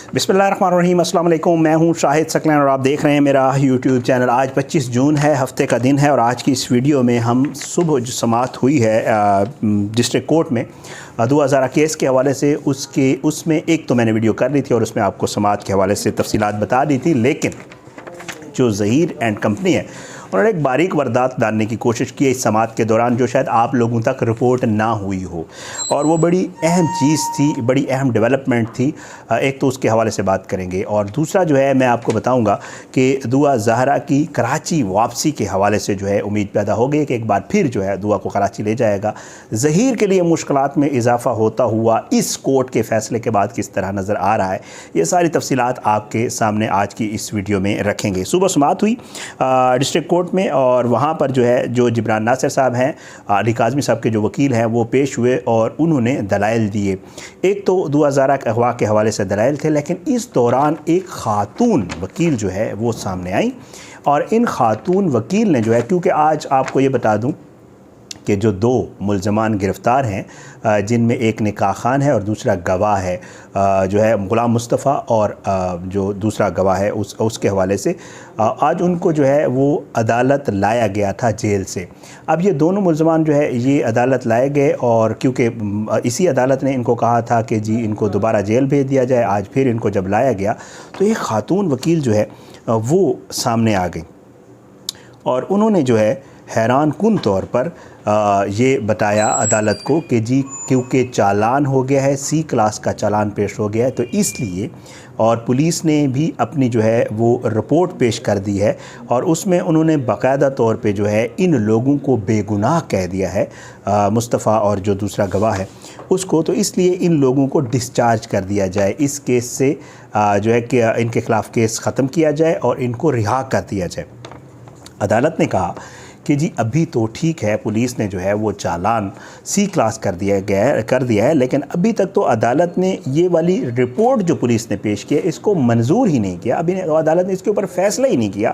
बिस्मिल्लाहिर्रहमानिर्रहीम, अस्सलाम वालेकुम। मैं हूं शाहिद सकलैन और आप देख रहे हैं मेरा यूट्यूब चैनल। आज 25 जून है, हफ्ते का दिन है और आज की इस वीडियो में हम सुबह जो समाअत हुई है डिस्ट्रिक्ट कोर्ट में 2000 केस के हवाले से उसमें एक तो मैंने वीडियो कर ली थी और उसमें आपको समाअत के हवाले से तफसीलात बता दी थी, लेकिन जो ज़हीर एंड कंपनी है उन्होंने एक बारीक वारदात डालने की कोशिश की है इस समाअत के दौरान, जो शायद आप लोगों तक रिपोर्ट ना हुई हो और वो बड़ी अहम चीज़ थी, बड़ी अहम डेवलपमेंट थी। एक तो उसके हवाले से बात करेंगे और दूसरा जो है मैं आपको बताऊंगा कि दुआ ज़हरा की कराची वापसी के हवाले से जो है उम्मीद पैदा हो गई कि एक बार फिर जो है दुआ को कराची ले जाएगा। ज़हीर के लिए मुश्किलात में इजाफ़ा होता हुआ इस कोर्ट के फ़ैसले के बाद किस तरह नज़र आ रहा है, ये सारी तफसीलात आपके सामने आज की इस वीडियो में रखेंगे। सुबह समाअत हुई डिस्ट्रिक्ट कोर्ट में और वहाँ पर जो है जो जिब्रान नासिर साहब हैं, अली काज़मी साहब के जो वकील हैं, वो पेश हुए और उन्होंने दलाइल दिए। एक तो दुआ ज़हरा अगवा के हवाले से दलाइल थे, लेकिन इस दौरान एक ख़ातून वकील जो है वो सामने आई और इन ख़ातून वकील ने जो है, क्योंकि आज आपको ये बता दूँ कि जो दो मुल्ज़मान गिरफ़्तार हैं जिनमें एक निकाह खान है और दूसरा गवाह है जो है ग़ुलाम मुस्तफ़ा, और जो दूसरा गवाह है उसके हवाले से आज उनको जो है वो अदालत लाया गया था जेल से। अब ये दोनों मुल्ज़मान जो है ये अदालत लाए गए और क्योंकि इसी अदालत ने इनको कहा था कि जी इनको दोबारा जेल भेज दिया जाए, आज फिर इनको जब लाया गया तो एक ख़ातून वकील जो है वो सामने आ गई और उन्होंने जो है हैरान कुन तौर पर ये बताया अदालत को कि जी क्योंकि चालान हो गया है, सी क्लास का चालान पेश हो गया है, तो इसलिए और पुलिस ने भी अपनी जो है वो रिपोर्ट पेश कर दी है और उसमें उन्होंने बाकायदा तौर पे जो है इन लोगों को बेगुनाह कह दिया है, मुस्तफ़ा और जो दूसरा गवाह है उसको, तो इसलिए इन लोगों को डिस्चार्ज कर दिया जाए, इस केस से जो है कि इनके ख़िलाफ़ केस ख़त्म किया जाए और इनको रिहा कर दिया जाए। अदालत ने कहा कि जी अभी तो ठीक है, पुलिस ने जो है वो चालान सी क्लास कर दिया है, लेकिन अभी तक तो अदालत ने ये वाली रिपोर्ट जो पुलिस ने पेश की है इसको मंजूर ही नहीं किया, अभी अदालत ने इसके ऊपर फ़ैसला ही नहीं किया,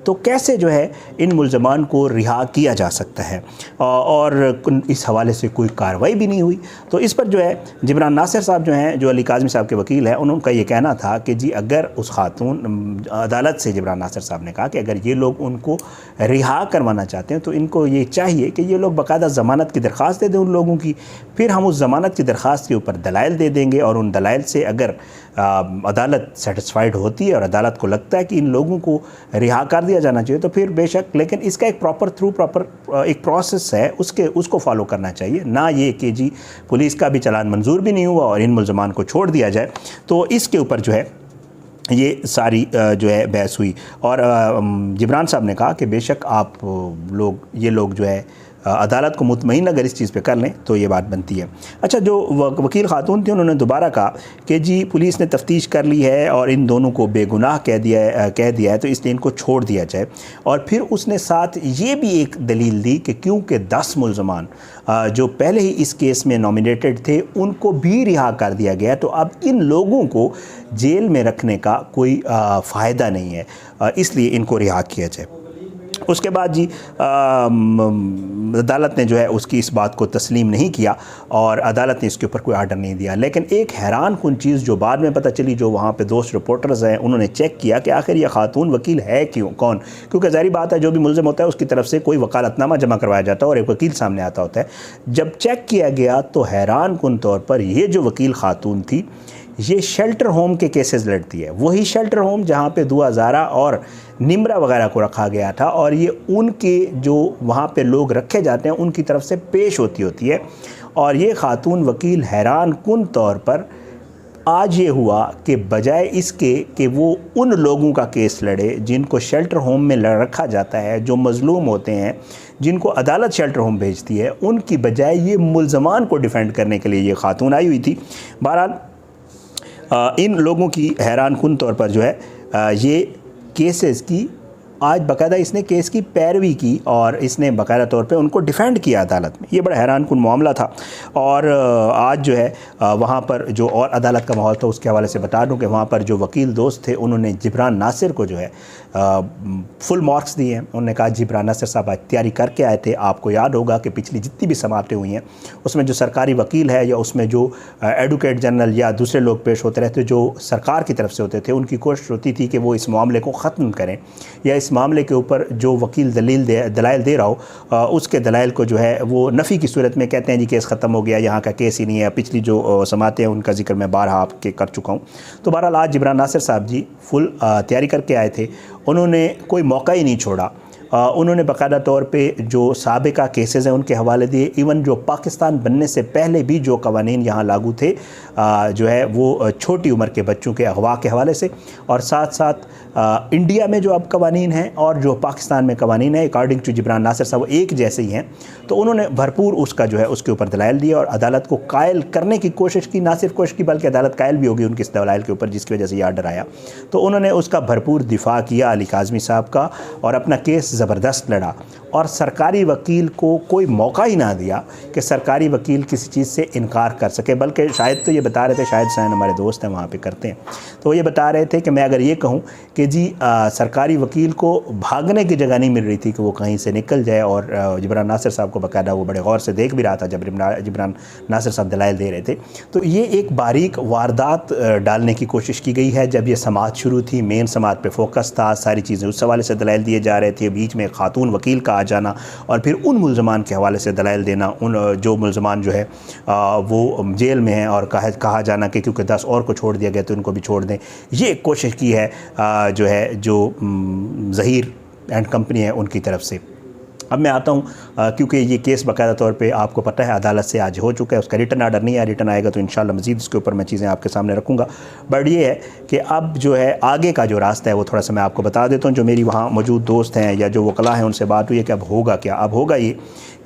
तो कैसे जो है इन मुल्ज़मान को रिहा किया जा सकता है और इस हवाले से कोई कार्रवाई भी नहीं हुई। तो इस पर जो है जिब्रान नासिर साहब जो हैं, जो अली काज़मी साहब के वकील हैं, उनका ये कहना था कि जी अगर उस खातून अदालत से जिब्रान नासिर साहब ने कहा कि अगर ये लोग उनको रिहा करवाना चाहते हैं तो इनको ये चाहिए कि ये लोग बाकायदा ज़मानत की दरख्वास्त दे दें उन लोगों की, फिर हम उस ज़मानत की दरख्वास्त के ऊपर दलाइल दे देंगे और उन दलाइल से अगर अदालत सेटिस्फाइड होती है और अदालत को लगता है कि इन लोगों को रिहा कर दिया जाना चाहिए तो फिर बेशक, लेकिन इसका एक प्रॉपर एक प्रोसेस है, उसको फॉलो करना चाहिए, ना ये कि जी पुलिस का भी चालान मंजूर भी नहीं हुआ और इन मुल्ज़मान को छोड़ दिया जाए। तो इसके ऊपर जो है ये सारी जो है बहस हुई और जिब्रान साहब ने कहा कि बेशक आप ये लोग जो है अदालत को मुतमईन अगर इस चीज़ पे कर लें तो ये बात बनती है। अच्छा, जो वकील खातून थी उन्होंने दोबारा कहा कि जी पुलिस ने तफ्तीश कर ली है और इन दोनों को बेगुनाह कह दिया है तो इसलिए इनको छोड़ दिया जाए, और फिर उसने साथ ये भी एक दलील दी कि क्योंकि 10 मुल्ज़मान जो पहले ही इस केस में नॉमिनेटेड थे उनको भी रिहा कर दिया गया, तो अब इन लोगों को जेल में रखने का कोई फ़ायदा नहीं है, इसलिए इनको रिहा किया जाए। उसके बाद जी अदालत ने जो है उसकी इस बात को तस्लीम नहीं किया और अदालत ने इसके ऊपर कोई आर्डर नहीं दिया। लेकिन एक हैरान कुन चीज़ जो बाद में पता चली, जो वहाँ पे दोस्त रिपोर्टर्स हैं उन्होंने चेक किया कि आखिर यह खातून वकील है कौन, क्योंकि ज़ाहिर बात है जो भी मुल्ज़िम होता है उसकी तरफ से कोई वकालतनामा जमा करवाया जाता है और एक वकील सामने आता होता है। जब चेक किया गया तो हैरान कुन तौर पर ये जो वकील खातून थी ये शेल्टर होम के केसेस लड़ती है, वही शेल्टर होम जहाँ पे दुआ ज़हरा और निम्रा वगैरह को रखा गया था, और ये उनके जो वहाँ पे लोग रखे जाते हैं उनकी तरफ से पेश होती है। और ये खातून वकील हैरान कुन तौर पर आज ये हुआ कि बजाय इसके कि वो उन लोगों का केस लड़े जिनको शेल्टर होम में रखा जाता है, जो मज़लूम होते हैं, जिनको अदालत शेल्टर होम भेजती है, उनकी बजाय ये मुल्ज़मान को डिफेंड करने के लिए ये खातून आई हुई थी। बहरहाल इन लोगों की हैरान कुन तौर पर जो है ये केसेस की आज बाकायदा इसने केस की पैरवी की और इसने बाकायदा तौर पे उनको डिफेंड किया अदालत में। ये बड़ा हैरान कुन मामला था। और आज जो है वहाँ पर जो और अदालत का माहौल था उसके हवाले से बता दूँ कि वहाँ पर जो वकील दोस्त थे उन्होंने जिब्रान नासिर को जो है फुल मार्क्स दिए हैं। उन्होंने कहा जिब्रान नासिर साहब आज तैयारी करके आए थे। आपको याद होगा कि पिछली जितनी भी समाअतें हुई हैं उसमें जो सरकारी वकील है या उसमें जो एडवोकेट जनरल या दूसरे लोग पेश होते रहते जो सरकार की तरफ से होते थे, उनकी कोशिश होती थी कि वो इस मामले को ख़त्म करें या इस मामले के ऊपर जो वकील दलाइल दे रहा हो उसके दलाइल को जो है वो नफ़ी की सूरत में कहते हैं जी केस ख़त्म हो गया, यहाँ का केस ही नहीं है। पिछली जो समाअतें हैं उनका जिक्र मैं बारहा आपके कर चुका हूँ। तो बहरहाल आज जिब्रान नासिर साहब जी फुल तैयारी करके आए थे। उन्होंने कोई मौका ही नहीं छोड़ा। उन्होंने बाकायदा तौर पे जो साबिका केसेस हैं उनके हवाले दिए। इवन जो पाकिस्तान बनने से पहले भी जो कवानीन यहाँ लागू थे जो है वो छोटी उम्र के बच्चों के अगवा के हवाले से, और साथ साथ इंडिया में जो अब कवानीन हैं और जो पाकिस्तान में कवानीन है अकॉर्डिंग टू जिब्रान नासिर साहब वो एक जैसे ही हैं। तो उन्होंने भरपूर उसका जो है उसके ऊपर दलाइल दिया और अदालत को कायल करने की कोशिश की। ना सिर्फ कोशिश की बल्कि अदालत कायल भी होगी उनके इस दलाइल के ऊपर जिसकी वजह से ये आर्डर आया। तो उन्होंने उसका भरपूर दिफा किया अली काज़मी साहब का और अपना केस ज़बरदस्त लड़ा और सरकारी वकील को कोई मौका ही ना दिया कि सरकारी वकील किसी चीज़ से इनकार कर सके। बल्कि शायद तो ये बता रहे थे, शायद सैन हमारे दोस्त हैं वहाँ पे करते हैं, तो ये बता रहे थे कि मैं अगर ये कहूँ कि जी सरकारी वकील को भागने की जगह नहीं मिल रही थी कि वो कहीं से निकल जाए। और जिब्रान नासिर साहब को बाकायदा वो बड़े गौर से देख भी रहा था जब जिब्रान नासिर साहब दलाइल दे रहे थे। तो ये एक बारीक वारदात डालने की कोशिश की गई है। जब ये समाअत शुरू थी, मेन समाअत पे फोकस था, सारी चीज़ें उस हवाले से दलाइल दिए जा रहे थे। बीच में खातून वकील का आ जाना और फिर उन मुल्ज़मान के हवाले से दलाइल देना, उन जो मुल्ज़मान जो है वो जेल में हैं और कहा जाना कि क्योंकि 10 और को छोड़ दिया गया तो उनको भी छोड़ दें। ये कोशिश की है जो है जो ज़हीर एंड कंपनी है उनकी तरफ से। अब मैं आता हूँ क्योंकि ये केस बाकायदा तौर पे आपको पता है अदालत से आज हो चुका है, उसका रिटर्न आर्डर नहीं आया। रिटर्न आएगा तो इंशाल्लाह मज़ीद इसके ऊपर मैं चीज़ें आपके सामने रखूँगा। बट ये है कि अब जो है आगे का जो रास्ता है वो थोड़ा सा मैं आपको बता देता हूँ। जो मेरी वहाँ मौजूद दोस्त हैं या जो वकला हैं उनसे बात हुई है कि अब होगा क्या। अब होगा ये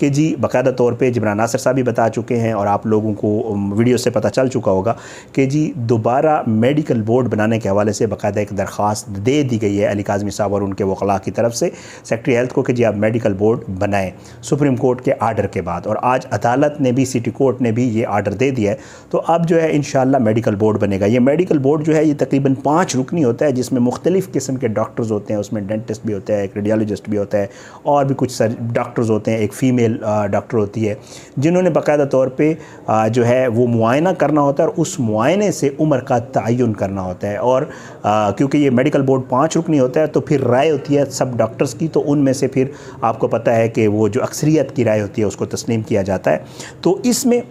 कि जी बाकायदा तौर पे जिब्रान नासिर साहब भी बता चुके हैं और आप लोगों को वीडियो से पता चल चुका होगा कि जी दोबारा मेडिकल बोर्ड बनाने के हवाले से बाकायदा एक दरख्वास्त दे दी गई है अली काज़मी साहब और उनके वकला की तरफ से सेक्रेटरी हेल्थ को कि जी आप मेडिकल बोर्ड बनाएं सुप्रीम कोर्ट के आर्डर के बाद। और आज अदालत ने भी, सिटी कोर्ट ने भी ये आर्डर दे दिया है। तो अब जो है इंशाल्लाह मेडिकल बोर्ड बनेगा। ये मेडिकल बोर्ड जो है ये तकरीबन 5 रुकनी होता है जिसमें मुख्तलिफ़ किस्म के डॉक्टर्स होते हैं। उसमें डेंटिस्ट भी होता है, एक रेडियोलॉजिस्ट भी होता है और भी कुछ डॉक्टर्स होते हैं। एक फ़ीमेल डॉक्टर होती है जिन्होंने बाकायदा तौर पे जो है वो मुआयना करना होता है और उस मुआयने से उम्र का तयन करना होता है। और क्योंकि ये मेडिकल बोर्ड 5 रुकनी होता है तो फिर राय होती है सब डॉक्टर्स की, तो उनमें से फिर आपको पता है कि वो जो अक्सरियत की राय होती है उसको तस्लीम किया जाता है। तो इसमें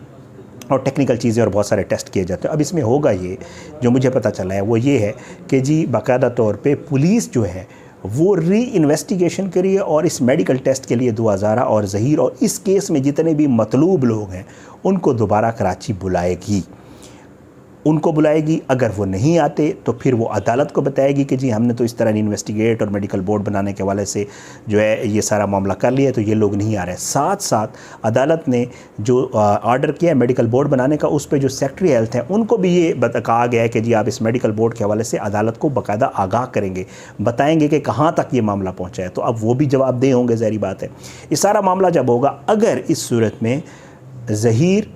और टेक्निकल चीज़ें और बहुत सारे टेस्ट किए जाते हैं। अब इसमें होगा ये जो मुझे पता चला है वो ये है कि जी बाकायदा तौर पे पुलिस जो है वो री इन्वेस्टिगेशन करिए और इस मेडिकल टेस्ट के लिए दुआ ज़ारा और ज़हीर और इस केस में जितने भी मतलूब लोग हैं उनको दोबारा कराची बुलाएगी। उनको बुलाएगी। अगर वो नहीं आते तो फिर वो अदालत को बताएगी कि जी हमने तो इस तरह इन्वेस्टिगेट और मेडिकल बोर्ड बनाने के हवाले से जो है ये सारा मामला कर लिया तो ये लोग नहीं आ रहे। साथ साथ अदालत ने जो आर्डर किया है मेडिकल बोर्ड बनाने का उस पर जो सेक्रेटरी हेल्थ है उनको भी ये कहा गया है कि जी आप इस मेडिकल बोर्ड के हवाले से अदालत को बाकायदा आगाह करेंगे, बताएँगे कि कहाँ तक ये मामला पहुँचा है। तो अब वो भी जवाबदेह होंगे, ज़ाहिर बात है। ये सारा मामला जब होगा, अगर इस सूरत में ज़हीर,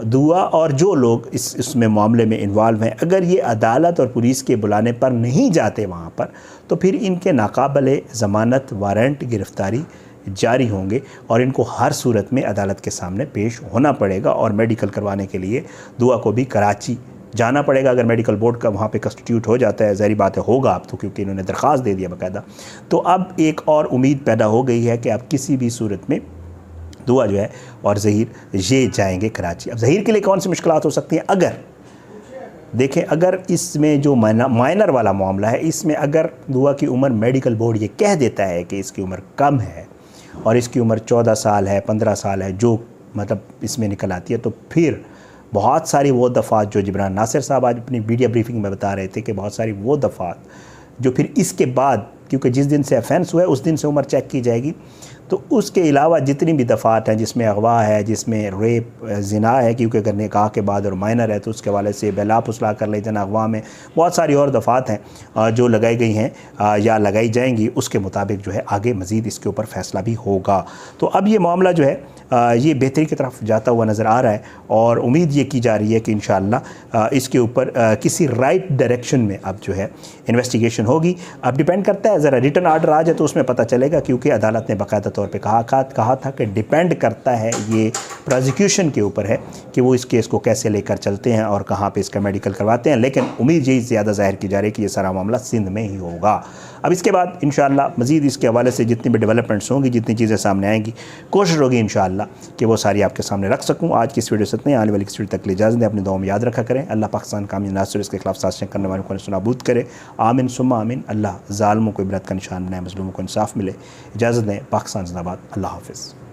दुआ और जो लोग इसमें मामले में इन्वॉल्व हैं अगर ये अदालत और पुलिस के बुलाने पर नहीं जाते वहाँ पर तो फिर इनके नाकाबिले ज़मानत वारंट गिरफ़्तारी जारी होंगे और इनको हर सूरत में अदालत के सामने पेश होना पड़ेगा। और मेडिकल करवाने के लिए दुआ को भी कराची जाना पड़ेगा। अगर मेडिकल बोर्ड का वहाँ पे कंस्टिट्यूट हो जाता है, ज़ाहिर बात है होगा अब तो, क्योंकि इन्होंने दरख्वास्त दे दिया बाकायदा। तो अब एक और उम्मीद पैदा हो गई है कि अब किसी भी सूरत में दुआ जो है और ज़हीर ये जाएंगे कराची। अब ज़हीर के लिए कौन सी मुश्किलात हो सकती हैं? अगर देखें, अगर इसमें जो माइनर वाला मामला है इसमें अगर दुआ की उम्र मेडिकल बोर्ड ये कह देता है कि इसकी उम्र कम है और इसकी उम्र 14 साल है, 15 साल है, जो मतलब इसमें निकल आती है, तो फिर बहुत सारी वो दफ़ात जो जिब्रान नासिर साहब आज अपनी मीडिया ब्रीफिंग में बता रहे थे कि बहुत सारी वो दफ़ात जो फिर इसके बाद, क्योंकि जिस दिन से ऑफेंस हुआ है उस दिन से उम्र चेक की जाएगी, तो उसके अलावा जितनी भी दफ़ात हैं जिसमें अगवा है, जिसमें रेप ज़िना है, क्योंकि अगर निकाह के बाद और माइनर है तो उसके वाले से बेला फुसला कर लेते हैं, अगवा में बहुत सारी और दफ़ात हैं जो लगाई गई हैं या लगाई जाएंगी, उसके मुताबिक जो है आगे मज़ीद इसके ऊपर फ़ैसला भी होगा। तो अब ये मामला जो है ये बेहतरी की तरफ जाता हुआ नज़र आ रहा है और उम्मीद ये की जा रही है कि इंशाअल्लाह इसके ऊपर किसी राइट डायरेक्शन में अब जो है इन्वेस्टिगेशन होगी। अब डिपेंड करता है, ज़रा रिटर्न आर्डर आ जाए तो उसमें पता चलेगा, क्योंकि अदालत ने बाकायदा तौर पे कहा था कि डिपेंड करता है, ये प्रोसिक्यूशन के ऊपर है कि वो इस केस को कैसे लेकर चलते हैं और कहाँ पे इसका मेडिकल करवाते हैं। लेकिन उम्मीद यही ज़्यादा ज़ाहिर की जा रही है कि ये सारा मामला सिंध में ही होगा। अब इसके बाद इंशाअल्लाह मज़ीद इसके हवाले से जितनी भी डेवलपमेंट्स होंगी, जितनी चीज़ें सामने आएंगी, कोशिश होगी इंशाअल्लाह कि वो सारी आपके सामने रख सकूँ। आज की इस वीडियो से इतने, आने वाली इस वीडियो तक इजाज़त दें। अपनी दुआ में याद रखा करें। अल्लाह पाकिस्तान कामी नासुर इसके खिलाफ साजिशें करने वालों को सुनाबूद करे। आमीन सुम्मा आमीन। अल्लाह ज़ालिमों को इबरत का निशान बनाए, मज़लूमों को इंसाफ मिले। इजाज़त दें। पाकिस्तान ज़िंदाबाद। अल्लाह हाफ़िज़।